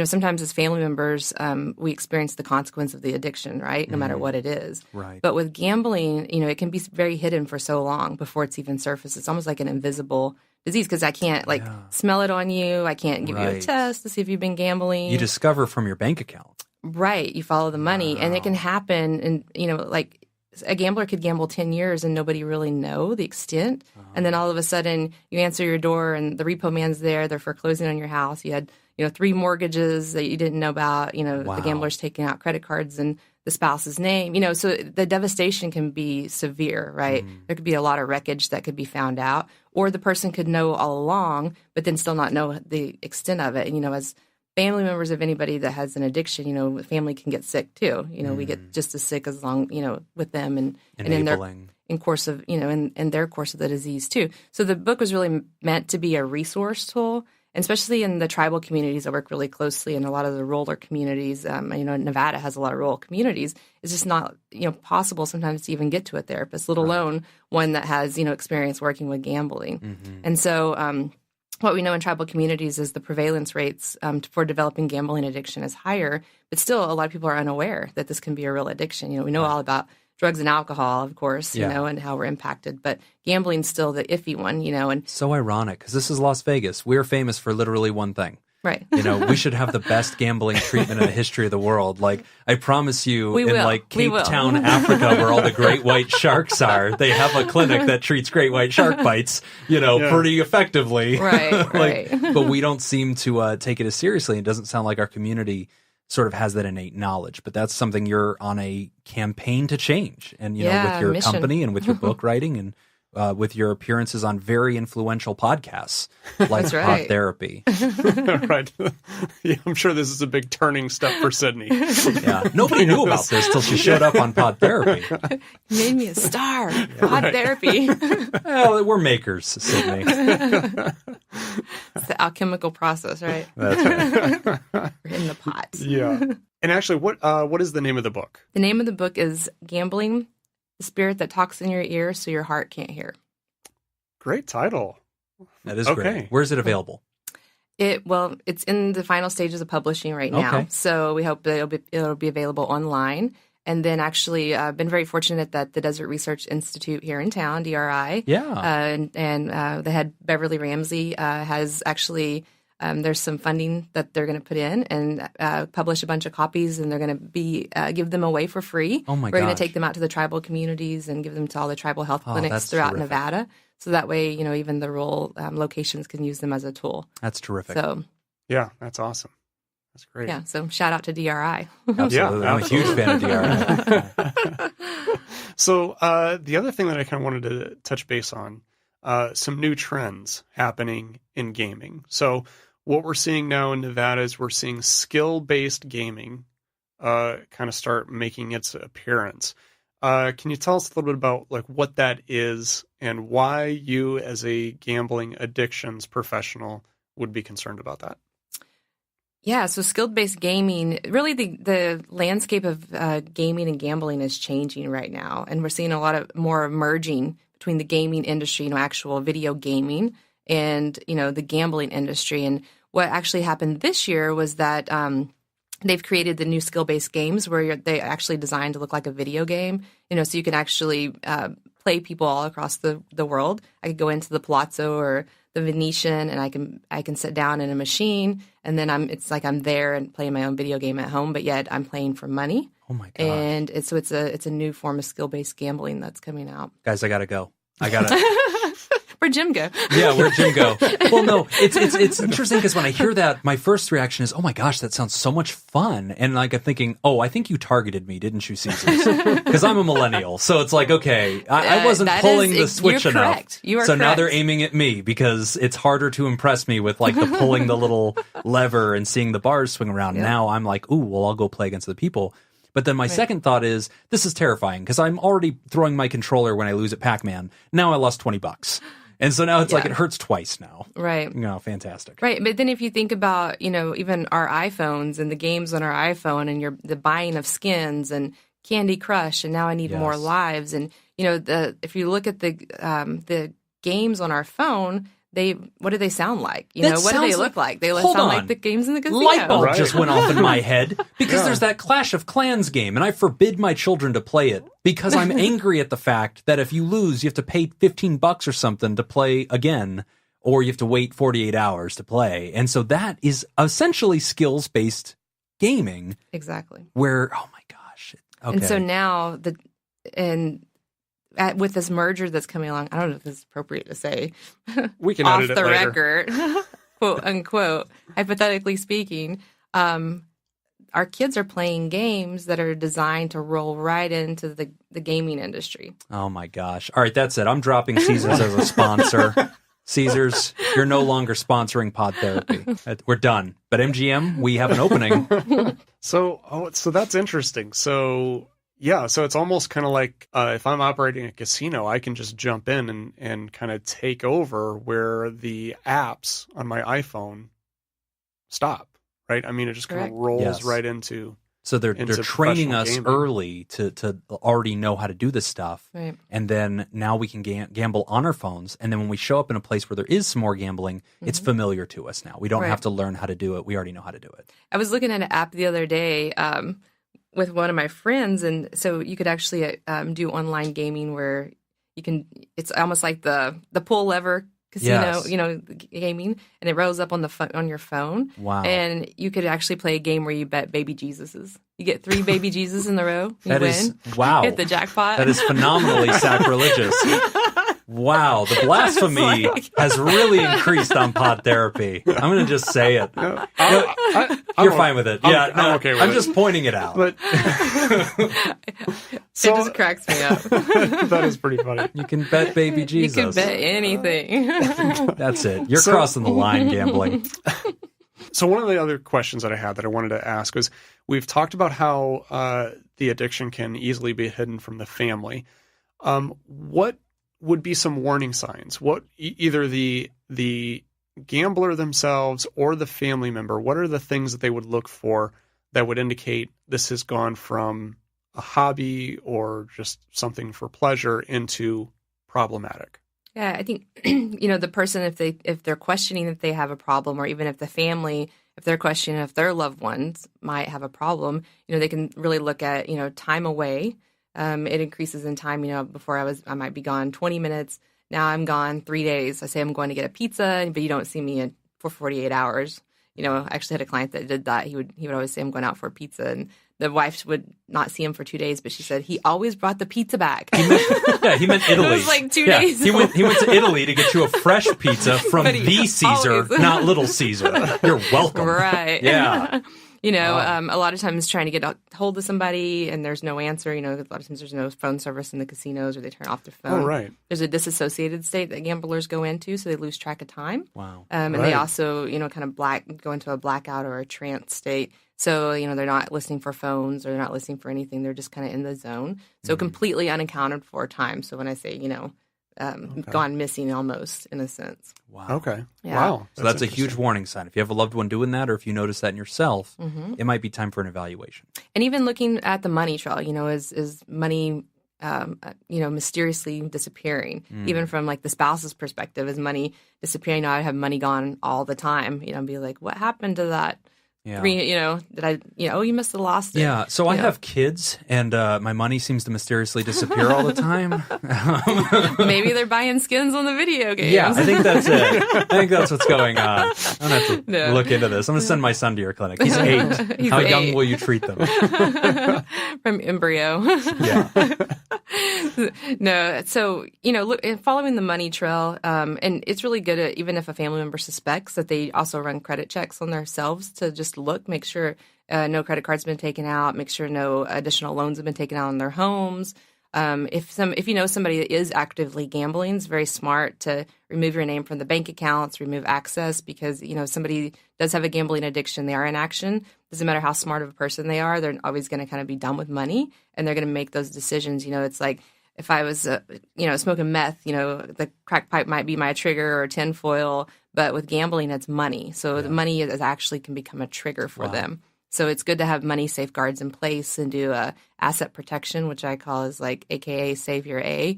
sometimes as family members, we experience the consequence of the addiction, right? No matter what it is. Right. But with gambling, it can be very hidden for so long before it's even surfaced. It's almost like an invisible disease because I can't smell it on you. I can't give you a test to see if you've been gambling. You discover from your bank account. Right. You follow the money and it can happen. And, a gambler could gamble 10 years and nobody really know the extent. And then all of a sudden you answer your door and the repo man's there. They're foreclosing on your house. You had, 3 mortgages that you didn't know about. The gambler's taking out credit cards and the spouse's name. So the devastation can be severe, right? There could be a lot of wreckage that could be found out. Or the person could know all along, but then still not know the extent of it. And, as family members of anybody that has an addiction, family can get sick too. We get just as sick as long, with them and in their course of, in their course of the disease too. So the book was really meant to be a resource tool, and especially in the tribal communities. I work really closely in a lot of the rural communities. Nevada has a lot of rural communities. It's just not, possible sometimes to even get to a therapist, let alone one that has, experience working with gambling. And so, what we know in tribal communities is the prevalence rates for developing gambling addiction is higher, but still a lot of people are unaware that this can be a real addiction. We know all about drugs and alcohol, of course, and how we're impacted, but gambling's still the iffy one, and so ironic because this is Las Vegas. We're famous for literally one thing. Right. We should have the best gambling treatment in the history of the world. Like, I promise you, Cape Town, Africa, where all the great white sharks are, they have a clinic that treats great white shark bites, pretty effectively. Right, But we don't seem to take it as seriously. It doesn't sound like our community sort of has that innate knowledge. But that's something you're on a campaign to change. And, with your mission. company and with your book writing and with your appearances on very influential podcasts like Hot Therapy. Right. Yeah, I'm sure this is a big turning step for Sydney. Yeah. Nobody knew about this till she showed up on Pod Therapy. Made me a star. Pod Therapy. Well, we're makers, Sydney. It's the alchemical process, right? That's right. We're in the pot. Yeah. And actually, what is the name of the book? The name of the book is Gambling: The Spirit That Talks in Your Ear So Your Heart Can't Hear. Great title. That is great. Where is it available? It's in the final stages of publishing right now. Okay. So we hope that it'll be available online. And then actually, I've been very fortunate that the Desert Research Institute here in town, DRI, and the head Beverly Ramsey has actually. There's some funding that they're going to put in and publish a bunch of copies, and they're going to be give them away for free. Oh my We're going gosh. to take them out to the tribal communities and give them to all the tribal health clinics throughout terrific. Nevada. So that way, even the rural locations can use them as a tool. That's terrific. So yeah, that's awesome. That's great. Yeah, so shout out to DRI. Absolutely. Yeah, I'm a huge fan of DRI. So the other thing that I kind of wanted to touch base on, some new trends happening in gaming. So what we're seeing now in Nevada is we're seeing skill-based gaming kind of start making its appearance. Can you tell us a little bit about like what that is and why you as a gambling addictions professional would be concerned about that? Yeah, so skill-based gaming, really the landscape of gaming and gambling is changing right now. And we're seeing a lot of more merging between the gaming industry, actual video gaming, and, the gambling industry. And what actually happened this year was that they've created the new skill-based games where they actually designed to look like a video game, so you can actually play people all across the world. I could go into the Palazzo or the Venetian, and I can sit down in a machine, and then it's like I'm there and playing my own video game at home, but yet I'm playing for money. Oh my gosh. And it's a new form of skill-based gambling that's coming out. Guys, I gotta go. I gotta. Where'd Jim go? Yeah, where'd Jim go? Well, no, it's interesting because when I hear that, my first reaction is, oh my gosh, that sounds so much fun. And like I'm thinking, oh, I think you targeted me, didn't you, Caesar? Because I'm a millennial. So it's like, okay, I wasn't pulling the switch enough. Correct. You are so correct. Now they're aiming at me because it's harder to impress me with like the pulling the little lever and seeing the bars swing around. Yep. Now I'm like, ooh, well, I'll go play against the people. But then my second thought is, this is terrifying because I'm already throwing my controller when I lose at Pac-Man. Now I lost $20. And so now it's like it hurts twice now. Right. Fantastic. Right. But then if you think about, even our iPhones and the games on our iPhone and the buying of skins and Candy Crush and now I need more lives. And, if you look at the games on our phone, what do they sound like? That What do they sounds look like? They Hold sound on. like the games in the casino. Light bulb Right. just went off in my head because Yeah. there's that Clash of Clans game, and I forbid my children to play it because I'm angry at the fact that if you lose, you have to pay $15 or something to play again, or you have to wait 48 hours to play. And so that is essentially skills-based gaming Exactly. where, oh my gosh. Okay. And so now with this merger that's coming along, I don't know if this is appropriate to say We can off edit it the later. record, quote unquote, hypothetically speaking, our kids are playing games that are designed to roll right into the gaming industry. Oh my gosh. All right, that's it. I'm dropping Caesars as a sponsor. Caesars, you're no longer sponsoring Pod Therapy. We're done. But MGM, we have an opening. So that's interesting. So yeah, so it's almost kind of like if I'm operating a casino, I can just jump in and kind of take over where the apps on my iPhone stop, right? I mean, it just kind of Correct. rolls Yes. right into. So they're Into training professional us gaming. early to already know how to do this stuff. Right. And then now we can gamble on our phones. And then when we show up in a place where there is some more gambling, it's familiar to us now. We don't Right. have to learn how to do it. We already know how to do it. I was looking at an app the other day with one of my friends, and so you could actually do online gaming where you can. It's almost like the pull lever casino, Yes. gaming, and it rolls up on on your phone. Wow. And you could actually play a game where you bet baby Jesuses. You get 3 baby Jesus in the row. You That win. is, wow. Hit the jackpot. That is phenomenally sacrilegious. Wow, the blasphemy like- has really increased on Pod Therapy. I'm going to just say it. No, You're fine with it. Yeah, I'm okay with I'm it. just pointing it out. But It so just cracks me up. that is pretty funny. You can bet baby You Jesus. can bet anything. That's it. You're So- crossing the line gambling. So one of the other questions that I had that I wanted to ask was, we've talked about how the addiction can easily be hidden from the family. What would be some warning signs? What either the gambler themselves or the family member, what are the things that they would look for that would indicate this has gone from a hobby or just something for pleasure into problematic? Yeah, I think the person, if they're questioning if they have a problem, or even if the family, if they're questioning if their loved ones might have a problem, they can really look at time away. It increases in time. Before I might be gone 20 minutes. Now I'm gone 3 days. I say I'm going to get a pizza, but you don't see me for 48 hours. I actually had a client that did that. He would always say I'm going out for a pizza, and the wife would not see him for 2 days, but she said he always brought the pizza back. He meant Italy. It was like 2 days. He went to Italy to get you a fresh pizza from But he the Caesar, always- not Little Caesar. You're welcome. Right. Yeah. A lot of times trying to get a hold of somebody and there's no answer. A lot of times there's no phone service in the casinos, or they turn off their phone. Oh, right. There's a disassociated state that gamblers go into, so they lose track of time. Wow. And Right. they also, kind of go into a blackout or a trance state. So, they're not listening for phones, or they're not listening for anything. They're just kind of in the zone. So completely unaccounted for time. So when I say, gone missing almost, in a sense. Wow. Okay. Yeah. Wow. So that's a huge interesting. warning sign. If you have a loved one doing that, or if you notice that in yourself, Mm-hmm. it might be time for an evaluation. And even looking at the money trail, is money, mysteriously disappearing? Even from like the spouse's perspective, is money disappearing? I have money gone all the time. Be like, what happened to that? Yeah. Did I? You must have lost it. Yeah, so I have kids, and my money seems to mysteriously disappear all the time. Maybe they're buying skins on the video games. Yeah, I think that's it. I think that's what's going on. I'm going to have to No. look into this. I'm going to send my son to your clinic. He's 8. He's How 8. young will you treat them? From embryo. Yeah. No, so look, following the money trail, and it's really good at, even if a family member suspects, that they also run credit checks on themselves to just look, make sure no credit cards been taken out, make sure no additional loans have been taken out on their homes. If somebody that is actively gambling, it's very smart to remove your name from the bank accounts, remove access, because if somebody does have a gambling addiction, they are in action. Doesn't matter how smart of a person they are, they're always going to kind of be done with money, and they're going to make those decisions. It's like, if I was, smoking meth, the crack pipe might be my trigger, or tinfoil, but with gambling, it's money. So the money is actually can become a trigger for them. So it's good to have money safeguards in place and do asset protection, which I call is like AKA save your A.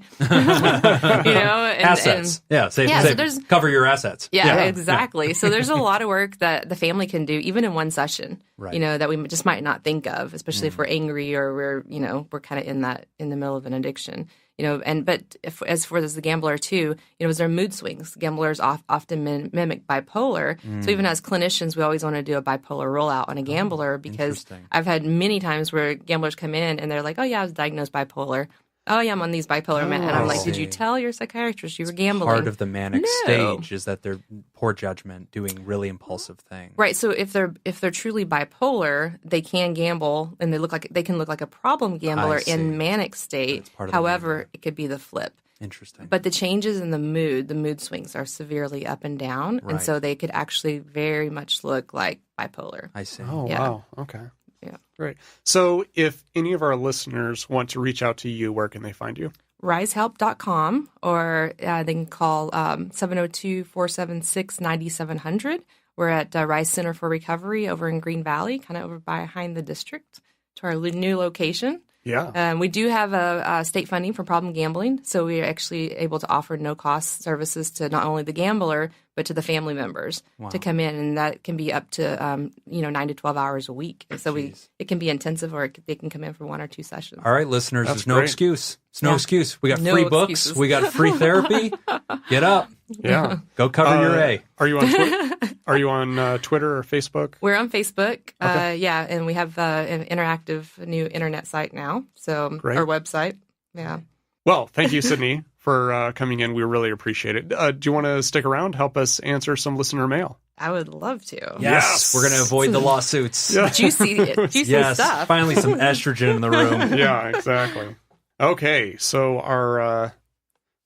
Assets. Save, cover your assets. Yeah, exactly. So there's a lot of work that the family can do, even in one session, that we just might not think of, especially if we're angry or we're kind of in the middle of an addiction. But as for the gambler too, is there mood swings? Gamblers often mimic bipolar. So even as clinicians, we always want to do a bipolar rollout on a gambler because I've had many times where gamblers come in and they're like, oh yeah, I was diagnosed bipolar. Oh yeah, I'm on these bipolar meds. And I'm like, did you tell your psychiatrist you were gambling? Part of the manic stage is that they're poor judgment, doing really impulsive things. Right. So if they're truly bipolar, they can gamble and they can look like a problem gambler in manic state. However, it could be the flip. Interesting. But the changes in the mood swings are severely up and down, and so they could actually very much look like bipolar. I see. Oh wow. Okay. Yeah. Great. So if any of our listeners want to reach out to you, where can they find you? risehelp.com, or they can call 702-476-9700. We're at Rise Center for Recovery over in Green Valley, kind of over behind the district, to our new location. Yeah. We do have a state funding for problem gambling, so we are actually able to offer no-cost services to not only the gambler, but to the family members to come in, and that can be up to 9 to 12 hours a week. And so it can be intensive, or they can come in for 1 or 2 sessions. All right, listeners, there's no excuse. It's no excuse. We got free books. We got free therapy. Get up. Yeah. Go cover your A. Are you on Are you on Twitter or Facebook? We're on Facebook. Okay. And we have an interactive new internet site now. So Great. Our website. Yeah. Well, thank you, Sydney, for coming in. We really appreciate it. Do you want to stick around, help us answer some listener mail? I would love to. Yes. We're going to avoid the lawsuits. Yeah. Juicy stuff. Finally some estrogen in the room. Yeah, exactly. Okay, so our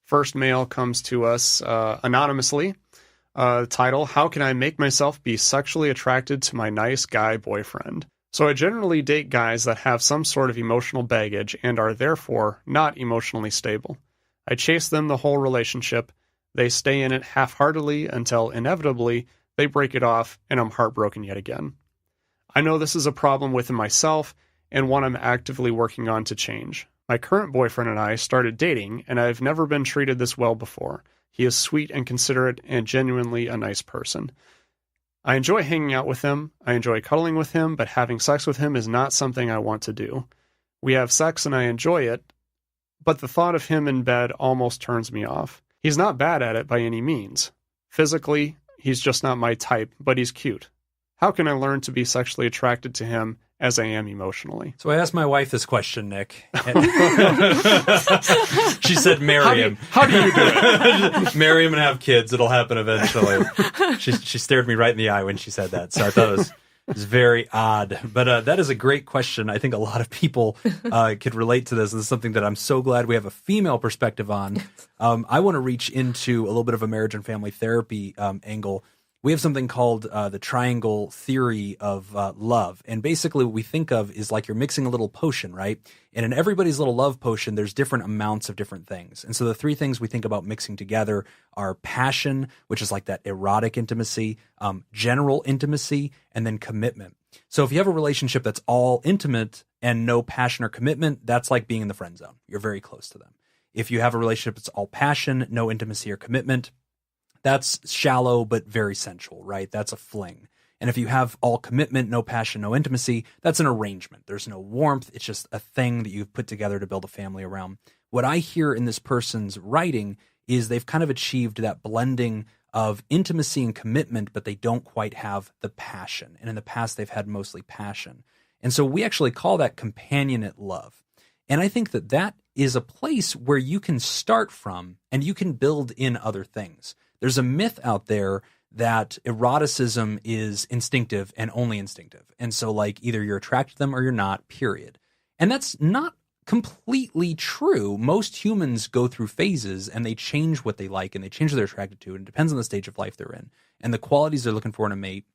first mail comes to us anonymously. Title, How Can I Make Myself Be Sexually Attracted to My Nice Guy Boyfriend? So I generally date guys that have some sort of emotional baggage and are therefore not emotionally stable. I chase them the whole relationship. They stay in it half-heartedly until inevitably they break it off and I'm heartbroken yet again. I know this is a problem within myself and one I'm actively working on to change. My current boyfriend and I started dating, and I've never been treated this well before. He is sweet and considerate and genuinely a nice person. I enjoy hanging out with him, I enjoy cuddling with him, but having sex with him is not something I want to do. We have sex and I enjoy it, but the thought of him in bed almost turns me off. He's not bad at it by any means. Physically, he's just not my type, but he's cute. How can I learn to be sexually attracted to him as I am emotionally? So I asked my wife this question, Nick. She said, marry him. How do you do it? Marry him and have kids. It'll happen eventually. She stared me right in the eye when she said that. So I thought it was very odd. But that is a great question. I think a lot of people could relate to this. This is something that I'm so glad we have a female perspective on. I want to reach into a little bit of a marriage and family therapy angle. We have something called the triangle theory of love. And basically what we think of is like you're mixing a little potion, right? And in everybody's little love potion, there's different amounts of different things. And so the 3 things we think about mixing together are passion, which is like that erotic intimacy, general intimacy, and then commitment. So if you have a relationship that's all intimate and no passion or commitment, that's like being in the friend zone. You're very close to them. If you have a relationship that's all passion, no intimacy or commitment, that's shallow but very sensual, right? That's a fling. And if you have all commitment, no passion, no intimacy, that's an arrangement. There's no warmth. It's just a thing that you've put together to build a family around. What I hear in this person's writing is they've kind of achieved that blending of intimacy and commitment, but they don't quite have the passion. And in the past, they've had mostly passion. And so we actually call that companionate love. And I think that that is a place where you can start from and you can build in other things. There's a myth out there that eroticism is instinctive and only instinctive. And so like either you're attracted to them or you're not, period. And that's not completely true. Most humans go through phases and they change what they like and they change what they're attracted to. And it depends on the stage of life they're in. And the qualities they're looking for in a mate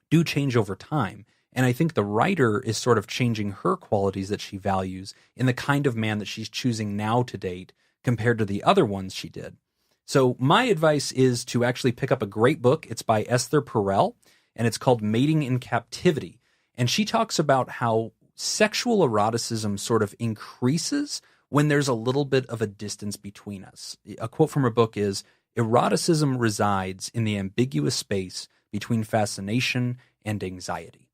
do change over time. And I think the writer is sort of changing her qualities that she values in the kind of man that she's choosing now to date compared to the other ones she did. So my advice is to actually pick up a great book. It's by Esther Perel, and it's called Mating in Captivity. And she talks about how sexual eroticism sort of increases when there's a little bit of a distance between us. A quote from her book is, "Eroticism resides in the ambiguous space between fascination and anxiety."